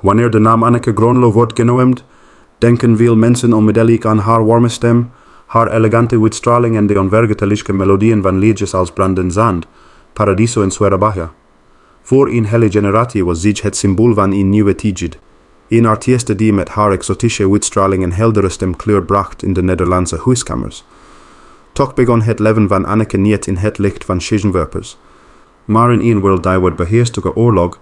Wanneer de naam Anneke Grönloh wordt genoemd, denken veel mensen onmiddellijk aan haar warme stem, haar elegante uitstraling en de onvergetelijke melodieën van liedjes als Brandend Zand, Paradiso en Suerabaja. Voor een hele generatie was zij het symbool van een nieuwe tijd. Een artiest die met haar exotische uitstraling en heldere stem kleur bracht in de Nederlandse huiskamers. Toch begon het leven van Anneke niet in het licht van schijnwerpers, maar in een wereld die werd beheerst door oorlog,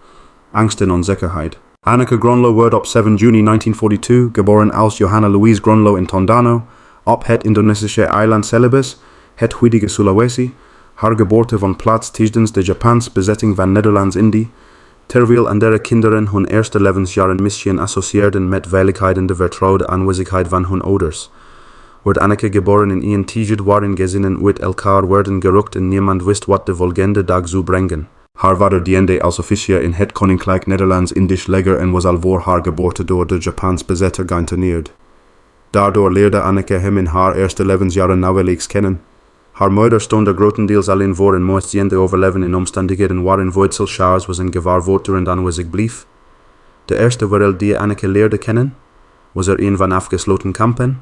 angst en onzekerheid. Anneke Grönloh werd op 7 juni 1942 geboren als Johanna Louise Grönloh in Tondano, op het Indonesische eiland Celebes, het huidige Sulawesi. Haar geboorte vond plaats tijdens de Japans bezetting van Nederlands-Indië, terwijl andere kinderen hun eerste levensjaren misschien associeerden met veiligheid en de vertrouwde aanwezigheid van hun ouders. Werd Anneke geboren in een tijd waarin gezinnen uit elkaar werden gerukt en niemand wist wat de volgende dag zou brengen. Haar vader diende als officier in het Koninkrijk Nederlands-Indisch leger en was al voor haar geboorte door de Japans bezetter geïnterneerd. Daardoor leerde Anneke hem in haar eerste levensjaren nauwelijks kennen. Haar moeder stond er grotendeels alleen voor en moest zien te overleven in omstandigheden waarin voedselschaars was een gevaar voortdurend aanwezig bleef. De eerste wereld die Anneke leerde kennen, was er een van afgesloten kampen,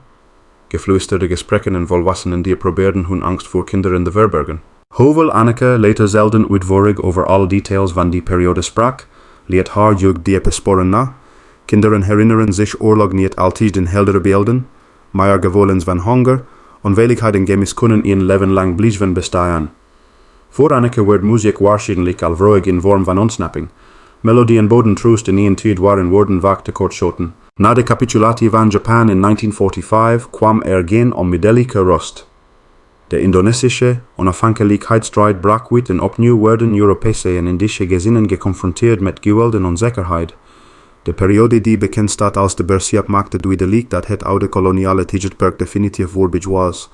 gefluisterde gesprekken en volwassenen die probeerden hun angst voor kinderen te verbergen. Hoewel Anneke later zelden uitvoerig over alle details van die periode sprak, liet haar jeugd diepe sporen na. Kinderen herinneren zich oorlog niet altijd in heldere beelden, maar gevoelens van honger, onveiligheid en gemiskunnen een leven lang blijven bestaan. Voor Anneke werd muziek waarschijnlijk al vroeg in vorm van ontsnapping. Melodieën boden troost in een tijd waarin woorden vaak tekortschoten. Na de capitulatie van Japan in 1945 kwam er geen onmiddellijke rust. De Indonesische onafhankelijkheidsstrijd brak uit en opnieuw werden Europese en Indische gezinnen geconfronteerd met geweld en onzekerheid. De periode die bekend staat als de Bersiap maakte duidelijk dat het oude koloniale tijdperk definitief voorbij was.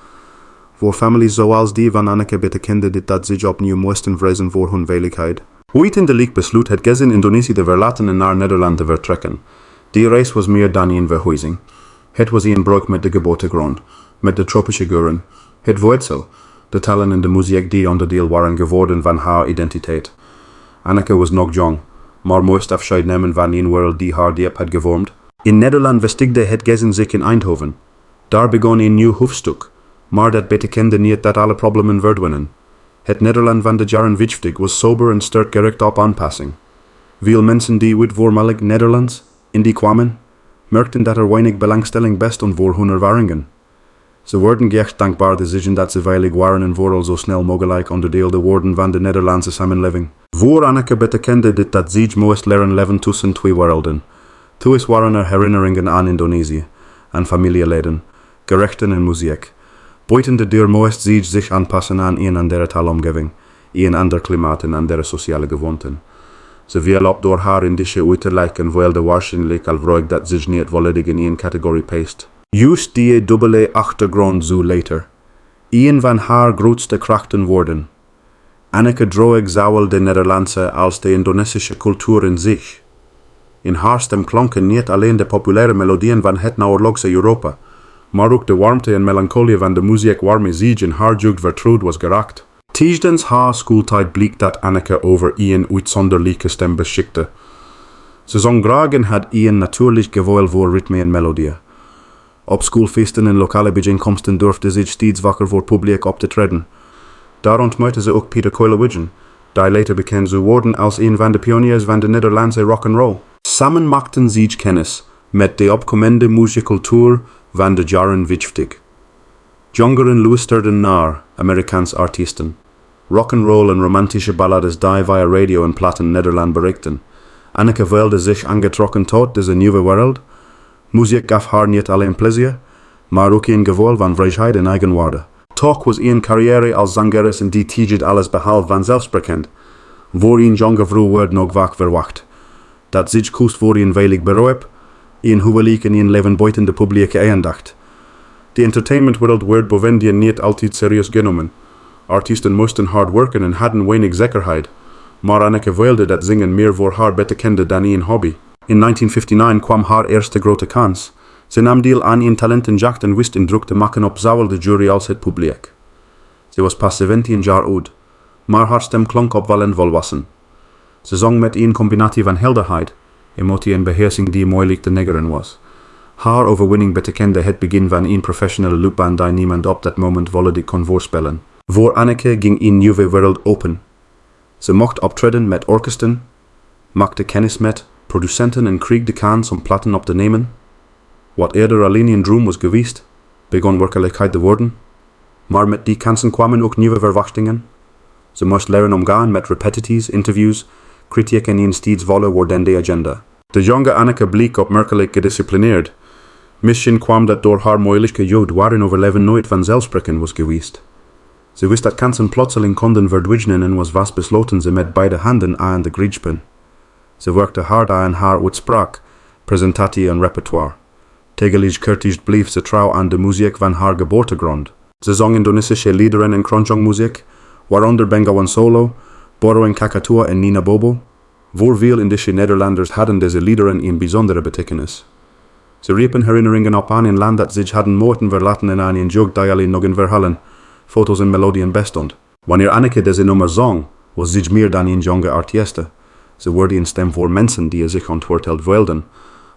Voor families zoals die van Anneke betekende dit dat zich opnieuw moesten vrezen voor hun veiligheid. Uiteindelijk besloot het gezin Indonesië te verlaten en naar Nederland te vertrekken. Die reis was meer dan een verhuizing. Het was een breuk met de geboortegrond, met de tropische geuren, het voedsel, de talen en de muziek die onderdeel waren geworden van haar identiteit. Anneke was nog jong, maar moest afscheid nemen van een wereld die haar diep had gevormd. In Nederland vestigde het gezin zich in Eindhoven. Daar begon een nieuw hoofdstuk, maar dat betekende niet dat alle problemen verdwenen. Het Nederland van de jaren 50 was sober en sterk gericht op aanpassing. Veel mensen die uit voormalig Nederlands in die kwamen, merkten dat er weinig belangstelling bestond voor hun ervaringen. Ze werden echt dankbaar te zeggen dat ze veilig waren en vooral zo snel mogelijk onderdeel te worden van de Nederlandse samenleving. Voor Anneke betekende dit dat zij moest leren leven tussen twee werelden. Thuis waren er herinneringen aan Indonesië, aan familieleden, gerechten en muziek. Buiten de deur moest zij zich aanpassen aan een andere taalomgeving, een ander klimaat en andere sociale gewoonten. Ze viel op door haar Indische uiterlijk en wilde waarschijnlijk al vroeg dat zich niet volledig in één categorie past. Juist die dubbele achtergrond zou later een van haar grootste krachten worden. Anneke droeg zowel de Nederlandse als de Indonesische cultuur in zich. In haar stem klonken niet alleen de populaire melodieën van het naoorlogse Europa, maar ook de warmte en melancholie van de muziek waarmee zij in haar jeugd vertrouwd was geraakt. Tijdens haar schooltijd bleek dat Anneke over een uitzonderlijke stem beschikte. Ze zong graag en had een natuurlijk gevoel voor ritme en melodie. Op schoolfeesten en lokale bijeenkomsten durfde ze steeds wakker voor publiek op te treden. Daar ontmoette ze ook Peter Koilewijen, die later bekend zou worden als een van de pioniers van de Nederlandse rock'n'roll. Samen maakten ze kennis met de opkomende muziekcultuur van de jaren 50. Jongeren luisterden naar Amerikaanse artiesten. Rock'n'roll en romantische ballades die via radio en platen Nederland bereikten. Anneke voelde zich aangetrokken tot deze nieuwe wereld. Muziek gaf haar niet alleen plezier, maar ook een gevoel van vrijheid en eigenwaarde. Toch was een carrière als zangeres in die tijd alles behalve vanzelfsprekend. Voor een jonge vrouw werd nog vaak verwacht dat zich koest voor een veilig beroep, een huwelijk en een leven buiten de publieke aandacht. De entertainmentwereld werd bovendien niet altijd serieus genomen. Artiesten moesten hard werken en hadden weinig zekerheid, maar Anneke wilde dat zingen meer voor haar betekende dan een hobby. In 1959 kwam haar eerste grote kans. Ze nam deel aan een talentenjacht en wist indruk te maken op zowel de jury als het publiek. Ze was pas 17 jaar oud, maar haar stem klonk opvallend volwassen. Ze zong met een combinatie van helderheid, emotie en beheersing die moeilijk te negeren was. Haar overwinning betekende het begin van een professionele loopbaan die niemand op dat moment volledig kon voorspellen. Voor Anneke ging een nieuwe wereld open. Ze mocht optreden met orkesten, maakte kennis met producenten en kreeg de kans om platen op te nemen. Wat eerder alleen een droom was geweest, begon werkelijkheid te worden. Maar met die kansen kwamen ook nieuwe verwachtingen. Ze moest leren omgaan met repetities, interviews, kritiek en een steeds voller wordende agenda. De jonge Anneke bleek opmerkelijk gedisciplineerd. Misschien kwam dat door haar moeilijke jeugd waarin overleven nooit vanzelfsprekend was geweest. Ze wist dat kansen plotseling konden verdwijnen en was vastbesloten ze met beide handen aan de grijpen. Ze werkte hard aan haar uitspraak, presentatie en repertoire. Tegelijkertijd bleef ze trouw aan de muziek van haar geboortegrond. Ze zong Indonesische liederen en kroonjongmuziek, waaronder Bengawan Solo, Boro en Kakatua en Nina Bobo. Voor veel Indische Nederlanders hadden deze liederen een bijzondere betekenis. Ze riepen herinneringen op aan een land dat zich hadden moeten verlaten en aan een jeugd die alleen nog in verhalen, foto's en melodieën bestond. Wanneer Anneke deze nummer zong, was zich meer dan een jonge artieste. Ze wordt een stem voor mensen die zich ontworteld wilden.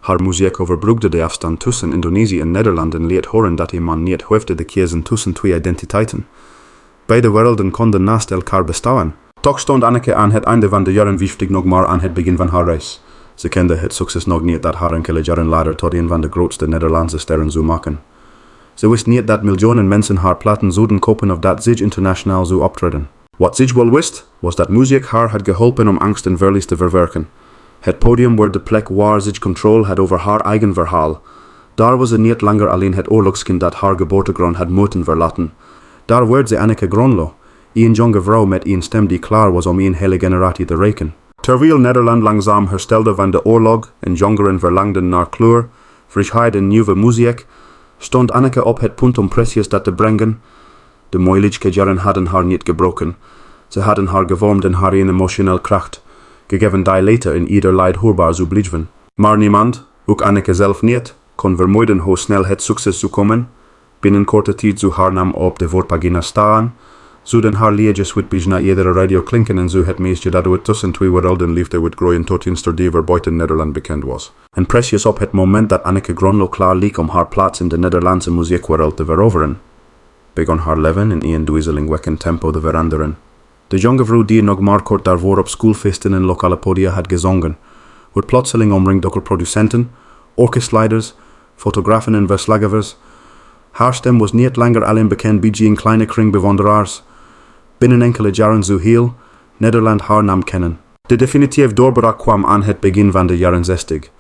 Haar muziek overbrugde de afstand tussen Indonesië en Nederland en liet horen dat een man niet hoefde te kiezen tussen twee identiteiten. Beide werelden konden naast elkaar bestaan. Toch stond Anneke aan het einde van de jaren 50 nog maar aan het begin van haar reis. Ze kende het succes nog niet dat haar enkele jaren later tot een van de grootste Nederlandse sterren zou maken. Ze wist niet dat miljoenen mensen haar platen zouden kopen of dat zich internationaal zou optreden. Wat zich wel wist, was dat muziek haar had geholpen om angst en verlies te verwerken. Het podium werd de plek waar zich controle had over haar eigen verhaal. Daar was ze niet langer alleen het oorlogskind dat haar geboortegrond had moeten verlaten. Daar werd ze Anneke Grönloh, een jonge vrouw met een stem die klaar was om een hele generatie te raken. Terwijl Nederland langzaam herstelde van de oorlog en jongeren verlangden naar kleur, frisheid en nieuwe muziek, stond Anneke op het punt om precies dat te brengen. De moeilijke jaren hadden haar niet gebroken. Ze hadden haar gevormd en haar een emotioneel kracht, gegeven die later in ieder leid hoorbaar zou blijven. Maar niemand, ook Anneke zelf niet, kon vermoeden hoe snel het succes zou komen. Binnen korte tijd zou haar naam op de voorpagina staan, zouden haar liedjes uit bijna iedere radio klinken en zou het meest dat het tussen twee werelden liefde wordt groeien tot een die buiten Nederland bekend was. En precies op het moment dat Anneke Grönloh klaar leek om haar plaats in de Nederlandse muziekwereld te veroveren, begon haar leven in een duizelingwekkend tempo te veranderen. De jonge vrouw die nog maar kort daarvoor op schoolfeesten en lokale podia had gezongen, werd plotseling omringd door producenten, orkestleiders, fotografen en verslaggevers. Haar stem was niet langer alleen bekend bij een kleine kring bewonderaars. Binnen enkele jaren zou heel Nederland haar naam kennen. De definitieve doorbraak kwam aan het begin van de jaren 60.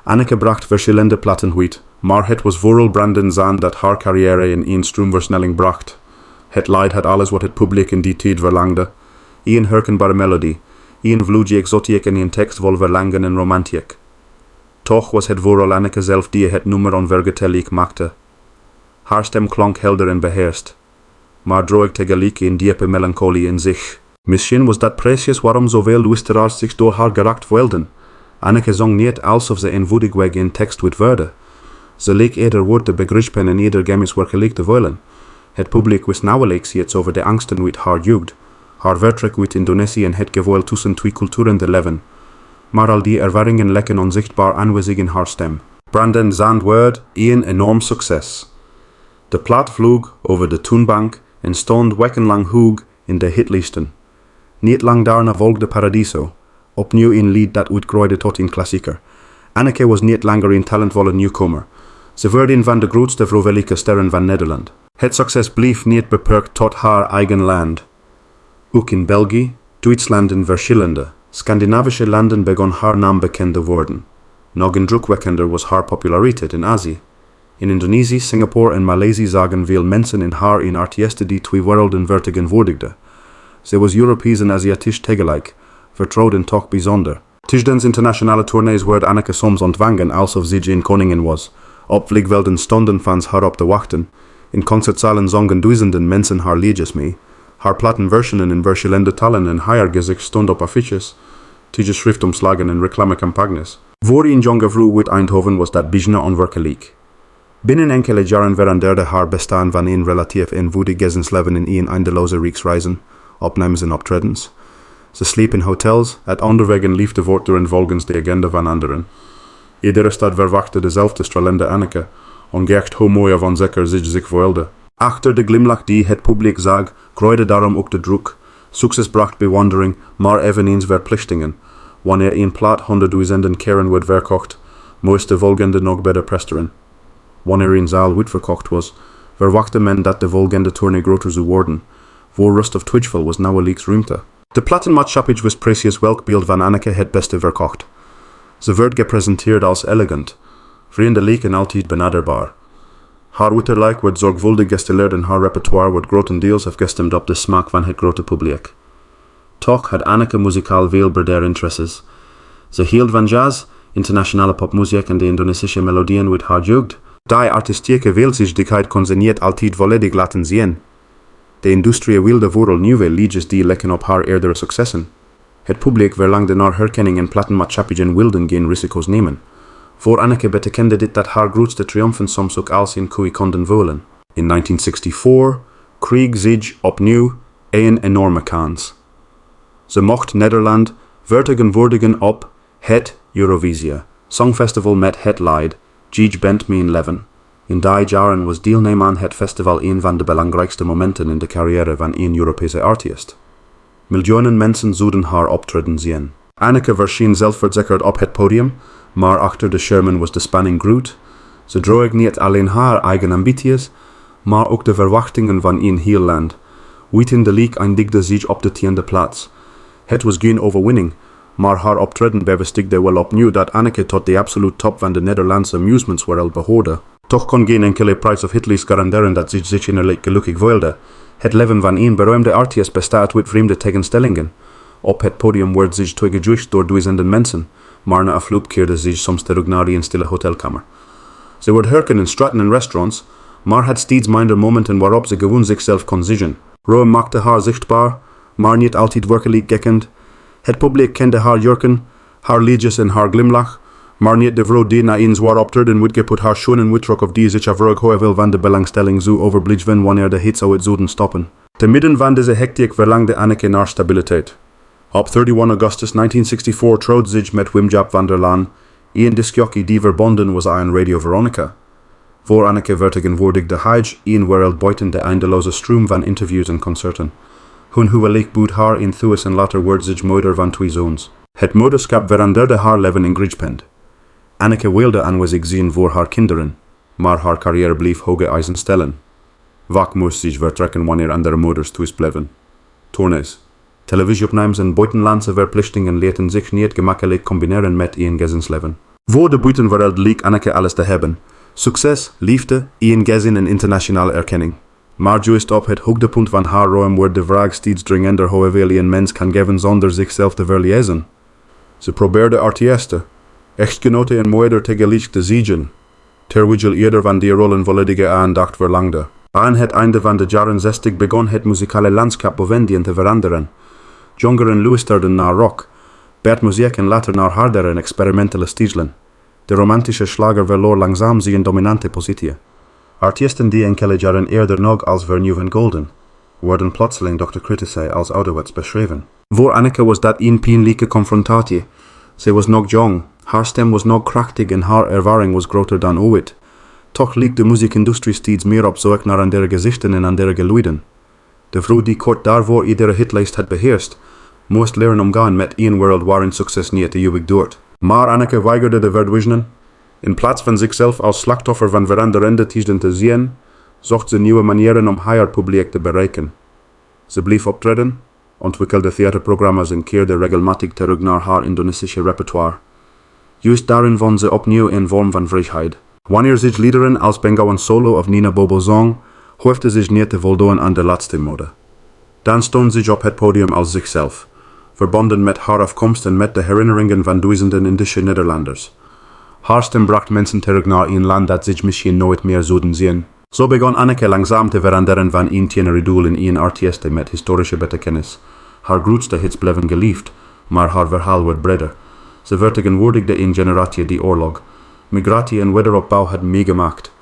Anneke bracht verschillende platen uit, maar het was vooral brandend zand dat haar carrière in een stroomversnelling bracht. Het lied had alles wat het publiek in die tijd verlangde. Een herkenbare melodie, een vloedje exotiek en een tekst vol verlangen en romantiek. Toch was het vooral Anneke zelf die het nummer onvergetelijk maakte. Haar stem klonk helder en beheerst, maar droeg tegelijk een diepe melancholie in zich. Misschien was dat precies waarom zoveel luisteraars zich door haar geraakt wilden. Anneke zong niet alsof ze eenvoudigweg een tekst uit woorden. Ze leek eerder woord te begrijpen en eerder gemis werkelijk te willen. Het publiek wist nauwelijks iets over de angsten uit haar jeugd, haar vertrek uit Indonesië en het gevoel tussen twee culturen te leven. Maar al die ervaringen lekken onzichtbaar aanwezig in haar stem. Brandend zand werd een enorm succes. De plaat vloog over de toonbank en stond wekenlang hoog in de hitlisten. Niet lang daarna volgde Paradiso, opnieuw een lied dat uitgroeide tot een klassieker. Anneke was niet langer een talentvolle nieuwkomer. Ze werd een van de grootste vrouwelijke sterren van Nederland. Het succes bleef niet beperkt tot haar eigen land. Ook in België, Duitsland en verschillende Scandinavische landen begon haar naam bekend te worden. Nog indrukwekkender was haar populariteit in Azië. In Indonesië, Singapore en Maleisië zagen veel mensen in haar een artieste die twee werelden vertegenwoordigde. Ze was Europees en Aziatisch tegelijk, vertrouwd en toch bijzonder. Tijdens internationale tournees werd Anneke soms ontvangen alsof ze een koningin was. Op vliegvelden stonden fans haar op te wachten. In concertzalen zongen duizenden mensen haar liedjes mee. Haar platen versionen in verschillende talen en haar gezicht stond op affiches, tijdschriftomslagen en reclamecampagnes. Voor een jonge vrouw uit Eindhoven was dat bijna onwerkelijk. Binnen enkele jaren veranderde haar bestaan van een relatief eenvoudig gezelsleven in een eindeloze reeksreizen, opnames en optredens. Ze sliep in hotels, het onderweg en liefde voortdurend volgens de agenda van anderen. Iedere stad verwachtte dezelfde stralende Anneke, ongeacht hoe mooi of onzeker zich voelde. Achter de glimlach die het publiek zag, groeide daarom ook de druk. Succes bracht bewondering, maar eveneens verplichtingen. Wanneer een plaat 100.000 keren wordt verkocht, moest de volgende nog beter presteren. Wanneer een zaal uitverkocht was, verwachtte men dat de volgende tournee groter zou worden. Voor Rust of Twitchville was nauwelijks ruimte. De platenmaatschappij was precies welk beeld van Anneke het beste verkocht. Ze werd gepresenteerd als elegant, vriendelijk en altijd benaderbaar. Haar uiterlijk wordt zorgvuldig gestileerd en haar repertoire wordt grotendeels afgestemd op de smaak van het grote publiek. Toch had Anneke muzikaal veel breder interesses. Ze hield van jazz, internationale popmuziek en de Indonesische melodieën uit haar jeugd. Die artistieke veelzijdigheid kon ze niet altijd volledig laten zien. De industrie wilde vooral nieuwe liedjes die lekken op haar eerdere successen. Het publiek verlangde naar herkenning en platenmaatschappijen wilden geen risico's nemen. Voor Anneke betekende dit dat haar grootste triomfen soms ook als in koei konden voelen. In 1964 kreeg zich opnieuw een enorme kans. Ze mocht Nederland vertegenwoordigen op het Eurovisie Songfestival met het lied "Gij bent mijn leven". In die jaren was deelnemen aan het festival een van de belangrijkste momenten in de carrière van een Europese artiest. Miljoenen mensen zouden haar optreden zien. Anneke verscheen zelfverzekerd op het podium, maar achter de schermen was de spanning groot. Ze droeg niet alleen haar eigen ambities, maar ook de verwachtingen van een heel land. Uiteindelijk eindigde zich op de 10e plaats. Het was geen overwinning, maar haar optreden bevestigde wel opnieuw dat Anneke tot de absolute top van de Nederlandse amusementswereld behoorde. Toch kon geen enkele prijs of hitlijst garanderen dat zich innerlijk gelukkig voelde. Het leven van een beroemde artiest bestaat uit vreemde tegenstellingen. Op het podium werd zich toegejust door duizenden mensen, maar na afloop keerde zich soms terug naar een stille hotelkamer. Ze werd herken in straten en restaurants, maar had steeds minder momenten waarop ze gewoon zichzelf kon zien. Roem maakte haar zichtbaar, maar niet altijd werkelijk gekkend. Het publiek kende haar jurken, haar liedjes en haar glimlach, maar niet de vrouw die na een zwaar optreden uitgeput haar schoenen uittrok of die zich afvroeg hoeveel van de belangstelling zou overblijven wanneer de hits uit zouden stoppen. Te midden van deze hectiek verlangde Anneke naar stabiliteit. Op 31 augustus 1964 trouwde zich met Wim Jaap van der Laan, een discjockey die verbonden was aan Radio Veronica. Voor Anneke vertegenwoordigde hij een wereld buiten de eindeloze stroom van interviews en concerten. Hun huwelijk bood haar in thuis en later werd zich moeder van 2 zoons. Het moederschap veranderde haar leven ingrijpend. Anneke wilde aanwezig zijn voor haar kinderen, maar haar carrière bleef hoge eisen stellen. Vaak moest zich vertrekken wanneer andere moeders thuis bleven. Tournees, televisieopnames en buitenlandse verplichtingen lieten zich niet gemakkelijk combineren met een gezinsleven. Voor de buitenwereld leek Anneke alles te hebben. Succes, liefde, een gezin en internationale erkenning. Maar juist op het hoogtepunt van haar roem wordt de vraag steeds dringender hoeveel een mens kan geven zonder zichzelf te verliezen. Ze probeerde artiesten, echtgenote en moeder tegelijk te ziegen, terwijl ieder van die rollen volledige aandacht verlangde. Aan het einde van de jaren 60 begon het muzikale landschap bovendien te veranderen. Jongeren luisterden naar rock, bandmuziek en later naar hardere en experimentele stijlen. De romantische slager verloor langzaam zijn dominante positie. Artiesten die enkele jaren eerder nog als vernieuwd en golden, worden plotseling door de critici als ouderwets beschreven. Voor Anneke was dat een pijnlijke confrontatie. Ze was nog jong, haar stem was nog krachtig en haar ervaring was groter dan ooit. Toch liep de muziekindustrie steeds meer op zoek naar andere gezichten en andere geluiden. De vrouw die kort daarvoor iedere hitlijst had beheerst, moest leren omgaan met een wereld waarin succes niet te eeuwig duurt. Maar Anneke weigerde de verwijzingen. In plaats van zichzelf als slachtoffer van veranderende tijden te zien, zocht ze nieuwe manieren om haar publiek te bereiken. Ze bleef optreden, ontwikkelde theaterprogramma's en keerde regelmatig terug naar haar Indonesische repertoire. Juist daarin vond ze opnieuw een vorm van vrijheid. Wanneer zich liederen als Bengawan Solo of Nina Bobo zong, hoefde zich niet te voldoen aan de laatste mode. Dan stond zich op het podium als zichzelf, verbonden met haar afkomst en met de herinneringen van duizenden Indische Nederlanders. Haar stem bracht mensen terug naar een land dat zich misschien nooit meer zouden zien. Zo begon Anneke langzaam te veranderen van een tenoridoel in een artieste met historische betekenis. Haar grootste hits bleven geliefd, maar haar verhaal werd breder. Ze vertegenwoordigde een generatie die oorlog, migratie en wederopbouw had meegemaakt.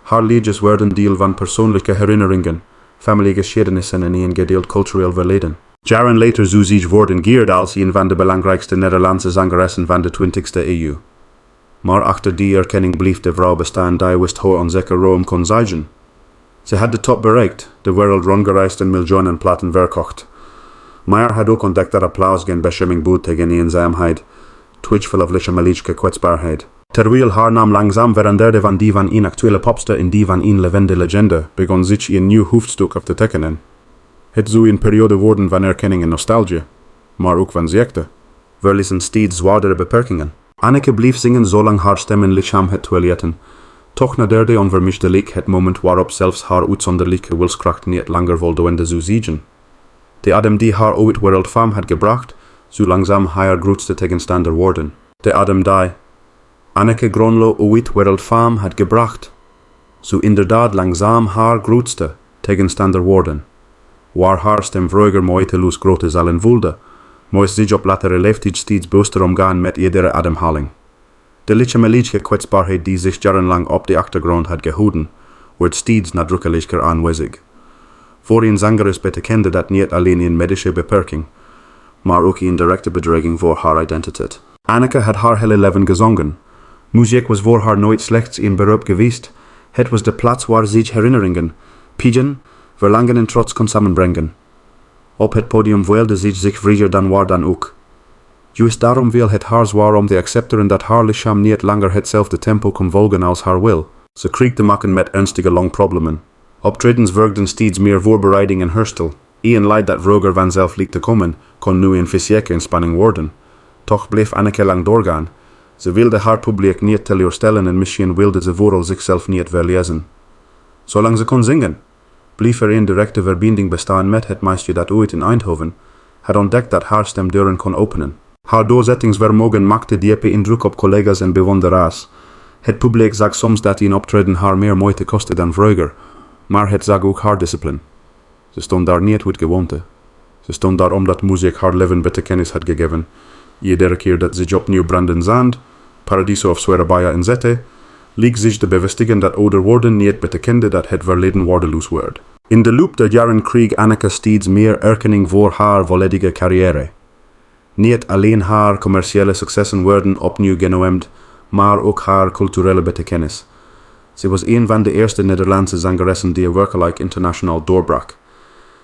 Haar liedjes werden deel van persoonlijke herinneringen, familiegeschiedenissen en een gedeeld cultureel verleden. Jaren later zou zich worden geëerd als een van de belangrijkste Nederlandse zangeressen van de 20e eeuw. Maar achter die erkenning bleef de vrouw bestaan die wist hoe onzeker Rome kon zijn. Ze had de top bereikt, de wereld rondgereisd en miljoenen platen verkocht. Maar had ook ontdekt dat applaus geen bescherming bood tegen eenzaamheid, twitchverliefde melichke kwetsbaarheid. Terwijl haar naam langzaam veranderde van die van een actuele popster in die van een levende legende, begon zich een nieuw hoofdstuk op te tekenen. Het zou een periode worden van erkenning en nostalgie, maar ook van ziekte. Verliezen steeds zwaardere beperkingen. Anneke bleef zingen zolang haar stem en lichaam het toiletten. Toch naderde onvermisselijk het moment waarop zelfs haar uitzonderlijke wilskracht niet langer voldoende zou zijn. De adem die haar ooit wereldfaam had gebracht, zou langzaam haar grootste tegenstander worden. De adem die Anneke Grönloh ooit wereldfaam had gebracht, zou inderdaad langzaam haar grootste tegenstander worden. Waar haar stem vroeger moeiteloos grote zalen voelde, moest zich op latere leeftijd steeds bewuster omgaan met iedere ademhaling. De lichtje kwetsbaarheid die zich jarenlang op de achtergrond had gehouden, wordt steeds nadrukkelijker aanwezig. Voor een zangeres betekende dat niet alleen een medische beperking, maar ook een directe bedreiging voor haar identiteit. Anneke had haar hele leven gezongen. Muziek was voor haar nooit slechts een beroep geweest. Het was de plaats waar zich herinneringen, pijn, verlangen en trots kon samenbrengen. Op het podium voelde zich vrijer dan waar dan ook. Juist daarom viel het haar zwaar om te accepteren dat haar lichaam niet langer hetzelfde tempo kon volgen als haar wil. Ze kreeg te maken met ernstige longproblemen. Optredens vergden steeds meer voorbereiding en herstel. Een leid dat vroeger vanzelf leek te komen, kon nu een fysieke inspanning worden. Toch bleef Anneke lang doorgaan. Ze wilde haar publiek niet teleurstellen en misschien wilde ze vooral zichzelf niet verliezen. Zolang ze kon zingen, bleef er een directe verbinding bestaan met het meisje dat ooit in Eindhoven had ontdekt dat haar stem deuren kon openen. Haar doorzettingsvermogen maakte diepe indruk op collega's en bewonderaars. Het publiek zag soms dat een optreden haar meer moeite kostte dan vroeger, maar het zag ook haar discipline. Ze stond daar niet uit gewoonte. Ze stond daar omdat muziek haar leven betekenis had gegeven. Iedere keer dat zich opnieuw brandend zand, paradiso of zwerabaya inzette, leek zich de bevestiging dat ouder worden niet betekende dat het verleden waardeloos werd. In de loop der jaren kreeg Anneke steeds meer erkenning voor haar volledige carrière. Niet alleen haar commerciële successen werden opnieuw genoemd, maar ook haar culturele betekenis. Ze was een van de eerste Nederlandse zangeressen die werkelijk internationaal doorbrak.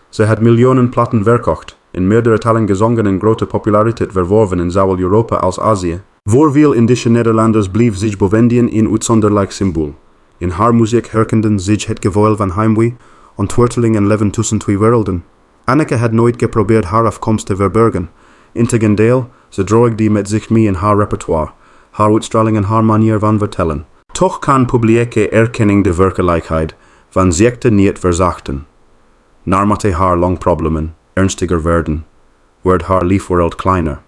Ze had miljoenen platen verkocht, in meerdere talen gezongen en grote populariteit verworven in zowel Europa als Azië. Voor veel Indische Nederlanders bleef zich bovendien een uitzonderlijk symbool. In haar muziek herkenden zich het gevoel van heimwee, ontworteling en leven tussen twee werelden. Anneke had nooit geprobeerd haar afkomst te verbergen. Integendeel, ze droeg die met zich mee in haar repertoire, haar uitstraling en haar manier van vertellen. Toch kan publieke erkenning de werkelijkheid van ziekte niet verzachten. Naarmate haar longproblemen ernstiger werden, werd haar leefwereld kleiner.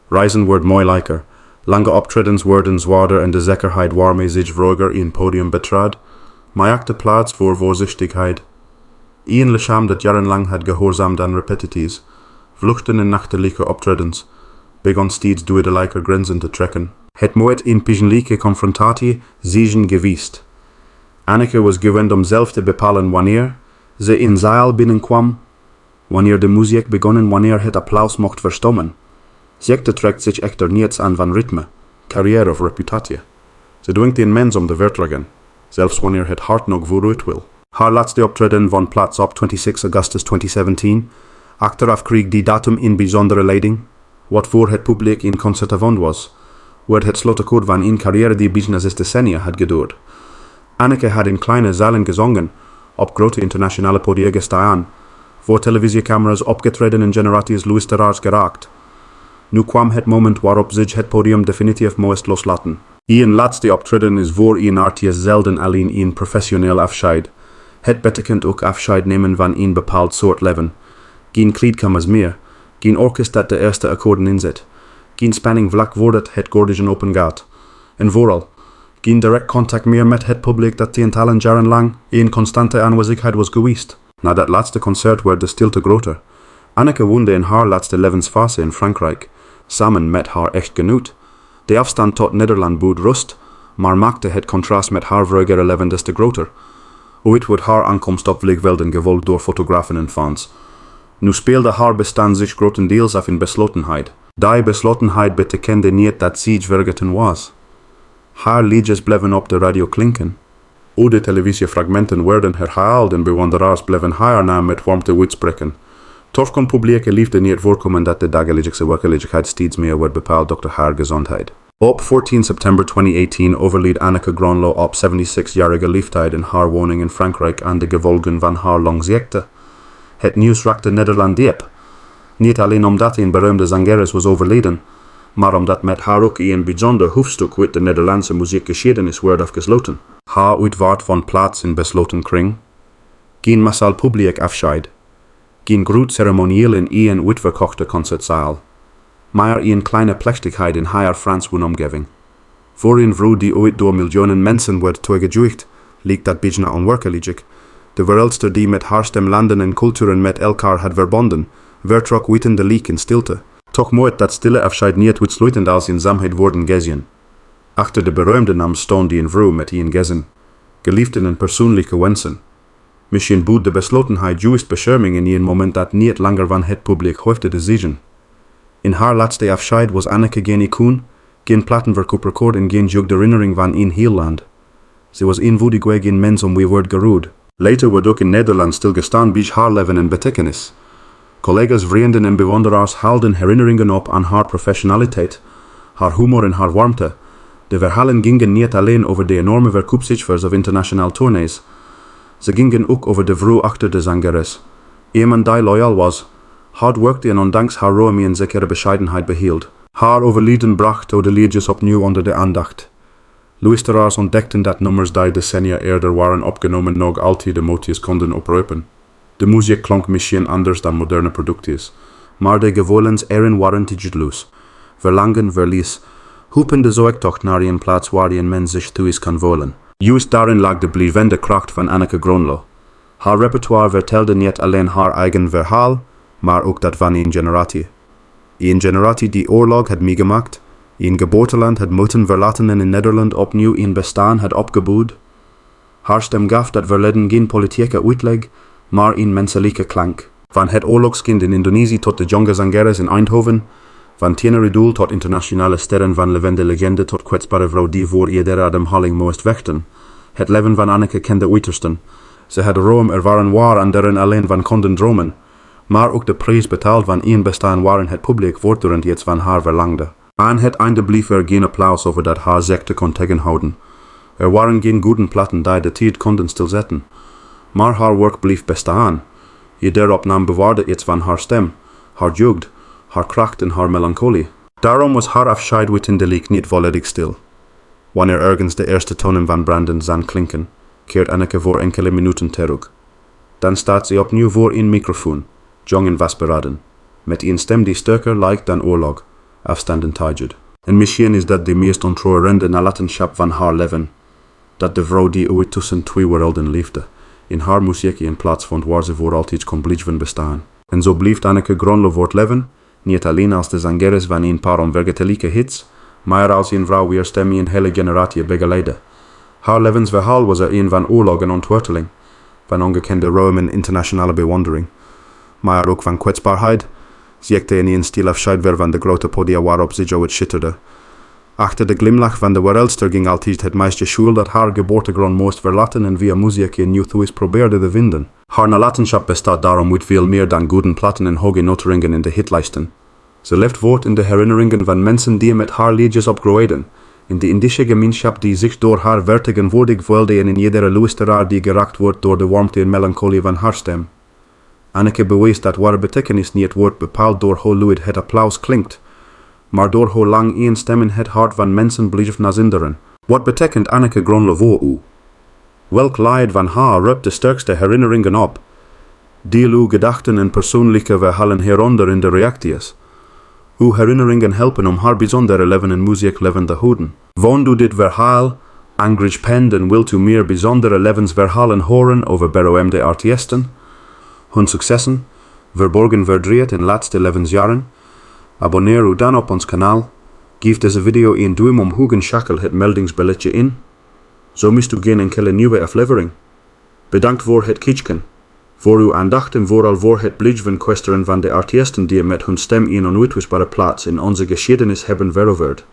Reizen werd moeilijker, lange optredens werden zwaarder en de zekerheid waarmee zich vroeger een podium betrad, maakte plaats voor voorzichtigheid. Een lichaam dat jarenlang had gehoorzaamd aan repetities, vluchten en nachtelijke optredens, begon steeds duidelijker grenzen te trekken. Het moet een pijnlijke confrontatie zijn geweest. Anneke was gewend om zelf te bepalen wanneer ze in zaal binnenkwam, wanneer de muziek begon en wanneer het applaus mocht verstommen. Ziekte trekt zich echter niets aan van ritme, carrière of reputatie. Ze dwingt een mens om te vertragen, zelfs wanneer het hart nog vooruit wil. Haar laatste optreden vond plaats op 26 augustus 2017. Achteraf kreeg die datum een bijzondere leiding. Wat voor het publiek een concertavond was, werd het slotaccord van een carrière die bijna 6 decennia had geduurd. Anneke had in kleine zalen gezongen, op grote internationale podia gestaan, voor televisiecamera's opgetreden en generaties luisteraars geraakt. Nu kwam het moment waarop zich het podium definitief moest loslaten. Een laatste optreden is voor een artiest zelden alleen een professioneel afscheid. Het betekent ook afscheid nemen van een bepaald soort leven. Geen kleedkamers meer, geen orkest dat de eerste akkoorden inzet, geen spanning vlak voordat het gordijn opengaat. En vooral, geen direct contact meer met het publiek dat tientallen jaren lang een constante aanwezigheid was geweest. Na dat laatste concert werd de stilte groter. Anneke woonde in haar laatste levensfase in Frankrijk, samen met haar echtgenoot. De afstand tot Nederland bood rust, maar maakte het contrast met haar vroegere leven des te groter. Ooit werd haar aankomst op vliegvelden gevolgd door fotografen en fans. Nu speelde haar bestaan zich grotendeels af in beslotenheid. Die beslotenheid betekende niet dat zij vergeten was. Haar liedjes bleven op de radio klinken. Oude televisiefragmenten werden herhaald en bewonderaars bleven haar naam met warmte uitspreken. Toch kon publieke liefde niet voorkomen dat de dagelijkse werkelijkheid steeds meer werd bepaald door haar gezondheid. Op 14 september 2018 overleed Anneke Grönloh op 76-jarige leeftijd in haar woning in Frankrijk aan de gevolgen van haar longziekte. Het nieuws raakte Nederland diep. Niet alleen omdat een beroemde zangeres was overleden, maar omdat met haar ook een bijzonder hoofdstuk uit de Nederlandse muziekgeschiedenis werd afgesloten. Haar uitvaart vond plaats in besloten kring. Geen massaal publiek afscheid. Geen groot ceremonieel in een uitverkochte concertzaal. Maar een kleine plechtigheid in haar Franse omgeving. Voor een vrouw die ooit door miljoenen mensen werd toegejuicht, lijkt dat bijna onwerkelijk. De wereldster die met haar stem landen en culturen met elkaar had verbonden, vertrok wetendelijk in stilte. Toch moet dat stille afscheid niet uitsluitend als eenzaamheid worden gezien. Achter de beroemde naam stond een vrouw met een gezin, geliefde en persoonlijke wensen. Misschien bood de beslotenheid juist bescherming in een moment dat niet langer van het publiek hoefde te zeggen. In haar laatste afscheid was Anneke geen icoon, geen plattenverkooprecord en geen jeugd herinnering van een heel land. Ze was eenvoudigweg een mens om wie werd geroerd. Later werd ook in Nederland stilgestaan bij haar leven en betekenis. Collega's, vrienden en bewonderaars haalden herinneringen op aan haar professionaliteit, haar humor en haar warmte. De verhalen gingen niet alleen over de enorme verkoopcijfers of internationaal tournees. Ze gingen ook over de vrouw achter de zangeres. Iemand die loyaal was, hard werkte en ondanks haar roem en zekere bescheidenheid behield. Haar overlijden bracht de liedjes opnieuw onder de aandacht. Luisteraars ontdekten dat nummers die decennia eerder waren opgenomen nog altijd emoties konden oproepen. De muziek klonk misschien anders dan moderne producties, maar de gevoelens erin waren tijdloos. Verlangen, verlies, hoepende zoektocht naar een plaats waar een mens zich thuis kan voelen. Juist daarin lag de blijvende kracht van Anneke Grönloh. Haar repertoire vertelde niet alleen haar eigen verhaal, maar ook dat van een generatie. Een generatie die oorlog had meegemaakt, een geboorteland had moeten verlaten en in Nederland opnieuw een bestaan had opgebouwd. Haar stem gaf dat verleden geen politieke uitleg, maar een menselijke klank. Van het oorlogskind in Indonesië tot de jonge zangeres in Eindhoven, van tieneridol tot internationale sterren, van levende legende tot kwetsbare vrouw die voor iedere ademhaling moest vechten. Het leven van Anneke kende uitersten. Ze had roem ervaren waar anderen alleen van konden dromen, maar ook de prijs betaald van een bestaan waarin het publiek voortdurend iets van haar verlangde. Aan het einde bleef er geen applaus over dat haar ziekte kon tegenhouden. Er waren geen goede platen die de tijd konden stilzetten. Maar haar werk bleef bestaan. Iedere opname bewaarde iets van haar stem, haar jeugd, haar kracht en haar melancholie. Daarom was haar afscheid uiteindelijk niet volledig stil. Wanneer ergens de eerste tonen van brandend zand klinken, keert Anneke voor enkele minuten terug. Dan staat ze opnieuw voor een microfoon, jong en vastberaden, met een stem die sterker lijkt dan oorlog, afstand en tijd. En misschien is dat de meest ontroerende nalatenschap van haar leven, dat de vrouw die ooit tussen twee werelden leefde, in haar muziek een plaats vond waar ze voor altijd kon blijven bestaan. En zo bleef Anneke Grönloh voortleven, niet alleen als de zangeres van een paar onvergetelijke hits, maar als een vrouw wier stem een hele generatie begeleidde. Haar levensverhaal was er een van oorlog en ontworteling, van ongekende roem en internationale bewondering, maar ook van kwetsbaarheid, ziekte en een stilafscheid weer van de grote podia waarop ze zo het schitterde. Achter de glimlach van de wereldster ging altijd het meisje schuil dat haar geboortegrond moest verlaten en via muziek een nieuw thuis probeerde te vinden. Haar nalatenschap bestaat daarom uit veel meer dan goede platen en hoge noteringen in de hitlijsten. Ze leeft voort in de herinneringen van mensen die met haar liedjes opgroeiden, in de Indische gemeenschap die zich door haar vertegenwoordigd voelde en in iedere luisteraar die geraakt wordt door de warmte en melancholie van haar stem. Anneke bewees dat ware betekenis niet wordt bepaald door hoe luid het applaus klinkt, maar door hoe lang één stem in het hart van mensen blijft nazinderen. Wat betekent Anneke Grönloh voor u? Welk lied van haar roept de sterkste herinneringen op? Deel uw gedachten en persoonlijke verhalen hieronder in de reacties. Uw herinneringen helpen om haar bijzondere leven en muziek leven te houden. Woont u dit verhaal, aangrijpend en wilt u meer bijzondere levensverhalen horen over beroemde artiesten, hun successen, verborgen verdriet en laatste levensjaren? Abonneer u dan op ons kanaal, geef deze video een duim omhoog en schakel het meldingsbelletje in. Zo mist u geen enkele nieuwe aflevering. Bedankt voor het kijken. Voor uw aandacht en vooral voor het blijven kwesteren van de artiesten die met hun stem een onuitwisbare plaats in onze geschiedenis hebben veroverd.